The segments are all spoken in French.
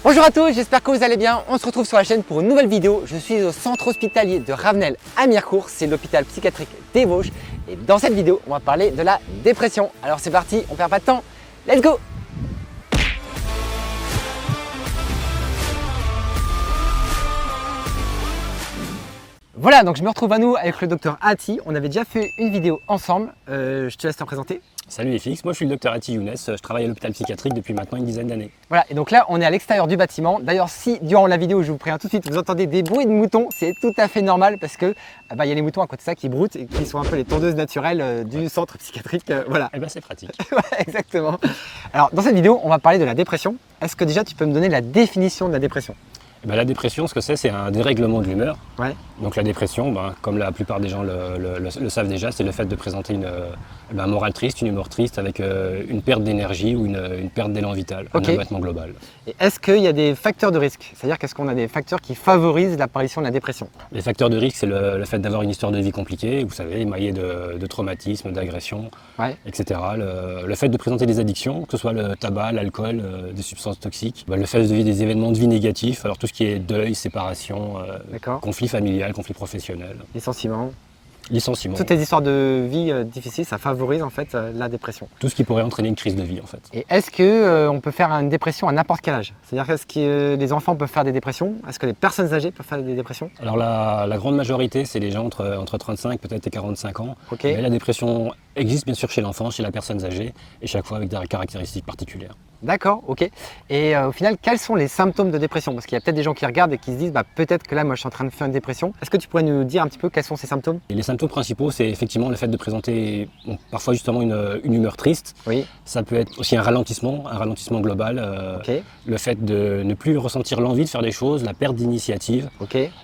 Bonjour à tous, j'espère que vous allez bien. On se retrouve sur la chaîne pour une nouvelle vidéo. Je suis au centre hospitalier de Ravenel à Mirecourt, c'est l'hôpital psychiatrique des Vosges. Et dans cette vidéo, on va parler de la dépression. Alors c'est parti, on perd pas de temps, let's go! Voilà, donc je me retrouve à nous avec le docteur Ati. On avait déjà fait une vidéo ensemble. Je te laisse te présenter. Salut FX, moi je suis le docteur Ati Younes, je travaille à l'hôpital psychiatrique depuis maintenant une dizaine d'années. Voilà, et donc là on est à l'extérieur du bâtiment. D'ailleurs si durant la vidéo, je vous préviens tout de suite, vous entendez des bruits de moutons, c'est tout à fait normal parce que y a les moutons à côté de ça qui broutent et qui sont un peu les tondeuses naturelles du centre psychiatrique. Voilà. Eh ben c'est pratique. Ouais, exactement. Alors dans cette vidéo, on va parler de la dépression. Est-ce que déjà tu peux me donner la définition de la dépression? Eh ben, la dépression, ce que c'est un dérèglement de l'humeur. Ouais. Donc la dépression, comme la plupart des gens le savent déjà, c'est le fait de présenter un moral triste, une humeur triste avec une perte d'énergie ou une perte d'élan vital, un abattement global. Et est-ce qu'il y a des facteurs de risque? C'est-à-dire qu'est-ce qu'on a des facteurs qui favorisent l'apparition de la dépression? Les facteurs de risque, c'est le fait d'avoir une histoire de vie compliquée, vous savez, émaillée de traumatismes, d'agressions, etc. Le fait de présenter des addictions, que ce soit le tabac, l'alcool, des substances toxiques, le fait de vivre des événements de vie négatifs, alors tout ce qui est deuil, séparation, conflit familial, conflit professionnel. Licenciement. Toutes les histoires de vie difficiles, ça favorise en fait la dépression. Tout ce qui pourrait entraîner une crise de vie en fait. Et est-ce que on peut faire une dépression à n'importe quel âge? C'est-à-dire est-ce que les enfants peuvent faire des dépressions? Est-ce que les personnes âgées peuvent faire des dépressions? Alors la grande majorité, c'est les gens entre 35 peut-être et 45 ans. Mais la dépression existe bien sûr chez l'enfant, chez la personne âgée, et chaque fois avec des caractéristiques particulières. D'accord, ok. Et au final, quels sont les symptômes de dépression? Parce qu'il y a peut-être des gens qui regardent et qui se disent peut-être que là, moi, je suis en train de faire une dépression. Est-ce que tu pourrais nous dire un petit peu quels sont ces symptômes? Et les symptômes principaux, c'est effectivement le fait de présenter parfois justement une humeur triste. Oui. Ça peut être aussi un ralentissement global. Le fait de ne plus ressentir l'envie de faire des choses, la perte d'initiative,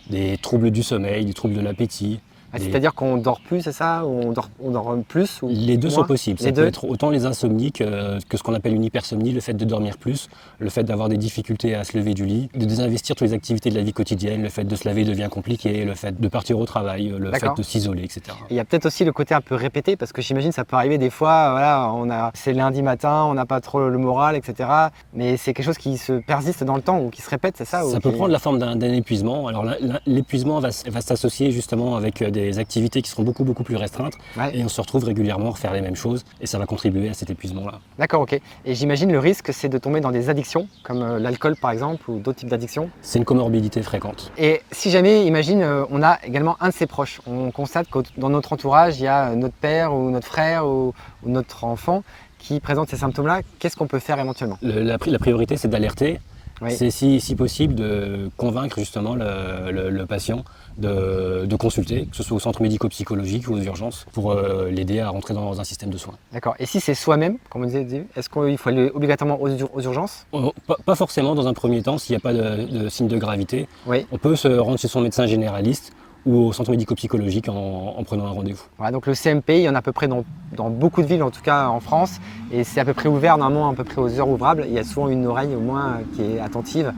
des troubles du sommeil, des troubles de l'appétit. C'est-à-dire qu'on dort plus, c'est ça? Ou on dort plus ou les deux moins sont possibles. Ça peut être autant les insomnies que ce qu'on appelle une hypersomnie, le fait de dormir plus, le fait d'avoir des difficultés à se lever du lit, de désinvestir toutes les activités de la vie quotidienne, le fait de se laver devient compliqué, le fait de partir au travail, le fait de s'isoler, etc. Il y a peut-être aussi le côté un peu répété, parce que j'imagine ça peut arriver des fois, voilà, c'est lundi matin, on n'a pas trop le moral, etc. Mais c'est quelque chose qui se persiste dans le temps ou qui se répète, c'est ça? Ça peut prendre la forme d'un épuisement. Alors l'épuisement va s'associer justement avec des activités qui seront beaucoup plus restreintes et on se retrouve régulièrement à refaire les mêmes choses et ça va contribuer à cet épuisement-là. D'accord, ok. Et j'imagine le risque c'est de tomber dans des addictions comme l'alcool par exemple ou d'autres types d'addictions? C'est une comorbidité fréquente. Et si jamais, imagine, on a également un de ses proches, on constate que dans notre entourage il y a notre père ou notre frère ou notre enfant qui présente ces symptômes-là, qu'est-ce qu'on peut faire éventuellement? La priorité c'est d'alerter. C'est si possible de convaincre justement le patient de consulter, que ce soit au centre médico-psychologique ou aux urgences, pour l'aider à rentrer dans un système de soins. D'accord. Et si c'est soi-même, comme on disait, est-ce qu'il faut aller obligatoirement aux urgences? Pas forcément dans un premier temps, s'il n'y a pas de signe de gravité. On peut se rendre chez son médecin généraliste ou au centre médico-psychologique en prenant un rendez-vous. Voilà, donc le CMP, il y en a à peu près dans beaucoup de villes, en tout cas en France, et c'est à peu près ouvert normalement à peu près aux heures ouvrables. Il y a souvent une oreille au moins qui est attentive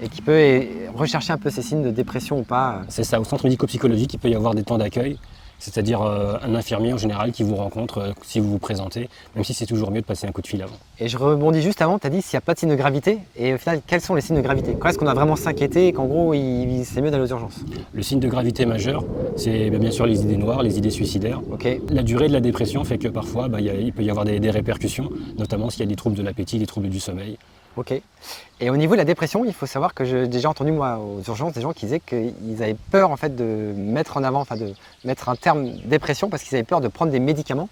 et qui peut rechercher un peu ces signes de dépression ou pas. C'est ça, au centre médico-psychologique, il peut y avoir des temps d'accueil, c'est-à-dire un infirmier en général qui vous rencontre si vous vous présentez, même si c'est toujours mieux de passer un coup de fil avant. Et je rebondis juste avant, tu as dit s'il n'y a pas de signe de gravité, et au final, quels sont les signes de gravité? Quand est-ce qu'on a vraiment s'inquiéter et qu'en gros, c'est mieux d'aller aux urgences? Le signe de gravité majeur, c'est bien sûr les idées noires, les idées suicidaires. La durée de la dépression fait que parfois, il peut y avoir des répercussions, notamment s'il y a des troubles de l'appétit, des troubles du sommeil. Ok. Et au niveau de la dépression, il faut savoir que j'ai déjà entendu moi aux urgences des gens qui disaient qu'ils avaient peur en fait de mettre en avant, de mettre un terme dépression parce qu'ils avaient peur de prendre des médicaments.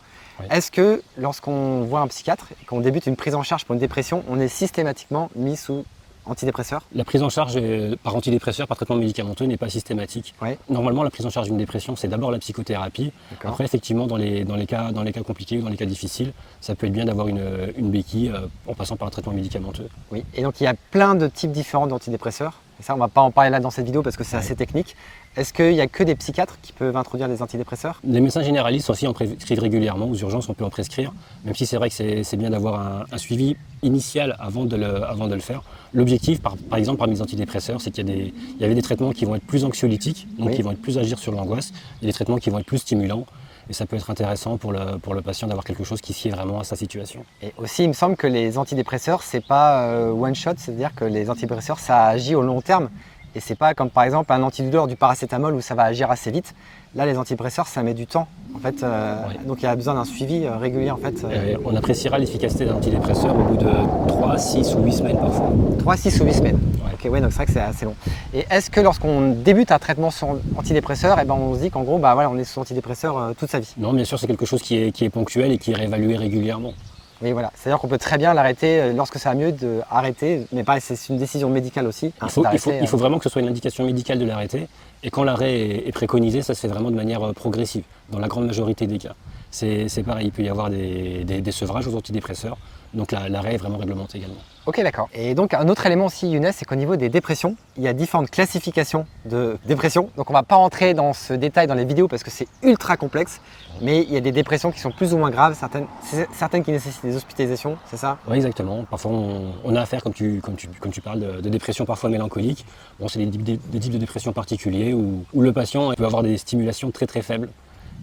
Est-ce que lorsqu'on voit un psychiatre et qu'on débute une prise en charge pour une dépression, on est systématiquement mis sous antidépresseurs? La prise en charge par antidépresseur, par traitement médicamenteux n'est pas systématique. Normalement, la prise en charge d'une dépression, c'est d'abord la psychothérapie. Après, effectivement, dans les cas compliqués ou dans les cas difficiles, ça peut être bien d'avoir une béquille en passant par un traitement médicamenteux. Oui, et donc il y a plein de types différents d'antidépresseurs. Et ça, on ne va pas en parler là dans cette vidéo parce que c'est assez technique. Est-ce qu'il n'y a que des psychiatres qui peuvent introduire des antidépresseurs? Les médecins généralistes aussi en prescrivent régulièrement. Aux urgences, on peut en prescrire. Même si c'est vrai que c'est bien d'avoir un suivi initial avant de le faire. L'objectif, par exemple, parmi les antidépresseurs, c'est qu'il y avait des traitements qui vont être plus anxiolytiques, donc qui vont être plus agir sur l'angoisse, et des traitements qui vont être plus stimulants. et ça peut être intéressant pour le patient d'avoir quelque chose qui sied vraiment à sa situation. Et aussi, il me semble que les antidépresseurs, c'est pas one shot, c'est-à-dire que les antidépresseurs, ça agit au long terme. Et c'est pas comme par exemple un antidouleur du paracétamol où ça va agir assez vite. Là, les antidépresseurs, ça met du temps. En fait, donc il y a besoin d'un suivi régulier. En fait, on appréciera l'efficacité d'un antidépresseur au bout de 3, 6 ou 8 semaines parfois. 3, 6 ou 8 semaines. Ouais. Ok, ouais, donc c'est vrai que c'est assez long. Et est-ce que lorsqu'on débute un traitement sur antidépresseur, on se dit qu'en gros, on est sous antidépresseur toute sa vie? Non, bien sûr, c'est quelque chose qui est ponctuel et qui est réévalué régulièrement. Oui, voilà. C'est-à-dire qu'on peut très bien l'arrêter lorsque ça va mieux d'arrêter, mais pareil, c'est une décision médicale aussi. Il faut vraiment que ce soit une indication médicale de l'arrêter. Et quand l'arrêt est préconisé, ça se fait vraiment de manière progressive, dans la grande majorité des cas. C'est pareil, il peut y avoir des sevrages aux antidépresseurs, donc l'arrêt est vraiment réglementé également. Ok, d'accord. Et donc un autre élément aussi, Younes, c'est qu'au niveau des dépressions, il y a différentes classifications de dépression. Donc on ne va pas rentrer dans ce détail dans les vidéos parce que c'est ultra complexe, mais il y a des dépressions qui sont plus ou moins graves, certaines qui nécessitent des hospitalisations, c'est ça? Oui, exactement. Parfois on a affaire, comme tu parles, de dépression parfois mélancolique. Bon, c'est des types de dépression particuliers où le patient peut avoir des stimulations très très faibles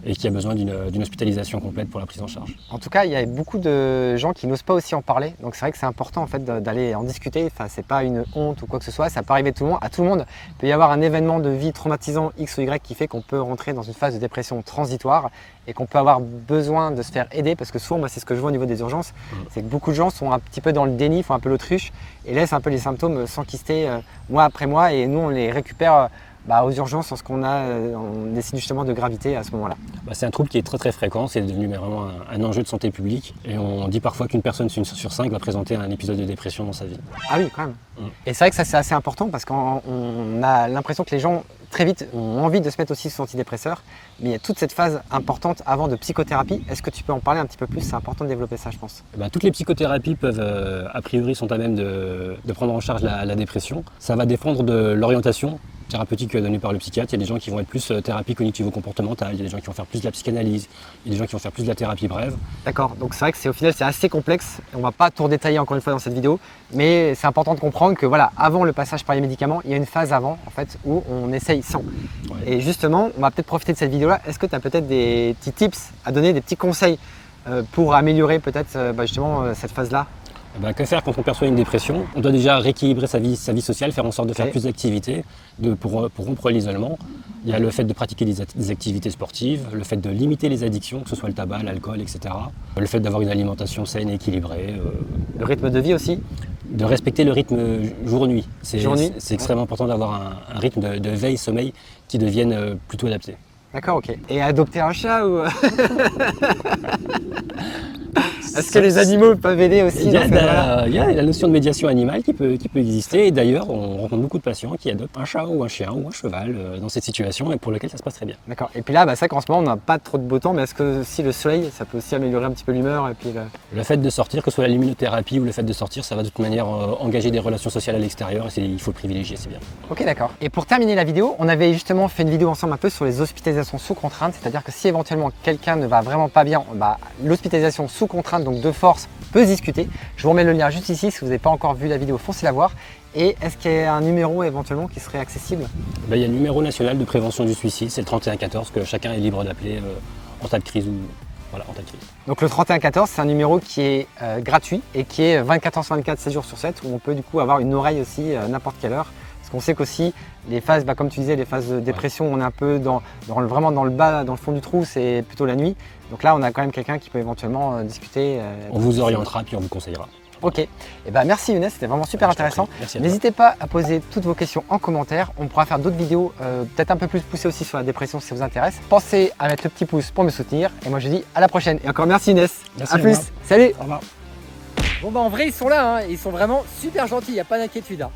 et qui a besoin d'une hospitalisation complète pour la prise en charge. En tout cas, il y a beaucoup de gens qui n'osent pas aussi en parler, donc c'est vrai que c'est important en fait d'aller en discuter. Enfin, c'est pas une honte ou quoi que ce soit, ça peut arriver à tout le monde. Il peut y avoir un événement de vie traumatisant X ou Y qui fait qu'on peut rentrer dans une phase de dépression transitoire et qu'on peut avoir besoin de se faire aider, parce que souvent, moi c'est ce que je vois au niveau des urgences, c'est que beaucoup de gens sont un petit peu dans le déni, font un peu l'autruche et laissent un peu les symptômes s'enquister mois après mois, et nous on les récupère aux urgences lorsqu'on décide justement de gravité à ce moment-là. C'est un trouble qui est très très fréquent, c'est devenu vraiment un enjeu de santé publique, et on dit parfois qu'une personne sur 5 va présenter un épisode de dépression dans sa vie. Ah oui, quand même. Et c'est vrai que ça c'est assez important parce qu'on a l'impression que les gens très vite ont envie de se mettre aussi sous antidépresseurs, mais il y a toute cette phase importante avant de psychothérapie. Est-ce que tu peux en parler un petit peu plus? C'est important de développer ça, je pense. Toutes les psychothérapies peuvent, a priori, sont à même de prendre en charge la dépression. Ça va dépendre de l'orientation thérapeutique donnée par le psychiatre. Il y a des gens qui vont être plus thérapie cognitivo-comportementale, il y a des gens qui vont faire plus de la psychanalyse, il y a des gens qui vont faire plus de la thérapie brève. D'accord, donc c'est vrai que au final c'est assez complexe. On ne va pas tout détailler encore une fois dans cette vidéo, mais c'est important de comprendre que voilà, avant le passage par les médicaments, il y a une phase avant en fait où on essaye sans. Ouais. Et justement, on va peut-être profiter de cette vidéo-là. Est-ce que tu as peut-être des petits tips à donner, des petits conseils pour améliorer peut-être justement cette phase-là? Que faire quand on perçoit une dépression? On doit déjà rééquilibrer sa vie sociale, faire en sorte de faire plus d'activités pour rompre l'isolement. Il y a le fait de pratiquer des activités sportives, le fait de limiter les addictions, que ce soit le tabac, l'alcool, etc. Le fait d'avoir une alimentation saine et équilibrée. Le rythme de vie aussi? De respecter le rythme jour-nuit. C'est extrêmement important d'avoir un rythme de veille-sommeil qui devienne plutôt adapté. D'accord, ok. Et adopter un chat ou... Est-ce que les animaux peuvent aider aussi? Il y a la notion de médiation animale qui peut exister, et d'ailleurs on rencontre beaucoup de patients qui adoptent un chat ou un chien ou un cheval dans cette situation et pour lequel ça se passe très bien. D'accord, et puis là c'est vrai qu'en ce moment on n'a pas trop de beau temps, mais est-ce que si le soleil ça peut aussi améliorer un petit peu l'humeur et puis le fait de sortir, que ce soit l'immunothérapie ou le fait de sortir, ça va de toute manière engager des relations sociales à l'extérieur et il faut le privilégier, c'est bien. Ok, d'accord. Et pour terminer la vidéo, on avait justement fait une vidéo ensemble un peu sur les hospitalisations sous contrainte, c'est-à-dire que si éventuellement quelqu'un ne va vraiment pas bien, l'hospitalisation sous contrainte, donc de force, peut se discuter. Je vous remets le lien juste ici, si vous n'avez pas encore vu la vidéo, foncez la voir. Et est-ce qu'il y a un numéro éventuellement qui serait accessible? Il y a le numéro national de prévention du suicide, c'est le 3114 que chacun est libre d'appeler en tas de crise ou en tas de crise. Donc le 3114, c'est un numéro qui est gratuit et qui est 24h sur 24, 7 jours sur 7, où on peut du coup avoir une oreille aussi n'importe quelle heure. Parce qu'on sait qu'aussi les phases, comme tu disais, les phases de dépression, on est un peu vraiment dans le bas, dans le fond du trou, c'est plutôt la nuit. Donc là, on a quand même quelqu'un qui peut éventuellement discuter. On vous orientera puis on vous conseillera. Ok, et merci Younes, c'était vraiment super intéressant. N'hésitez pas à poser toutes vos questions en commentaire. On pourra faire d'autres vidéos, peut-être un peu plus poussées aussi sur la dépression si ça vous intéresse. Pensez à mettre le petit pouce pour me soutenir. Et moi je dis à la prochaine. Et encore merci Younes. Merci, à plus. Salut. Au revoir. Bon en vrai ils sont là, hein. Ils sont vraiment super gentils, il n'y a pas d'inquiétude. Hein.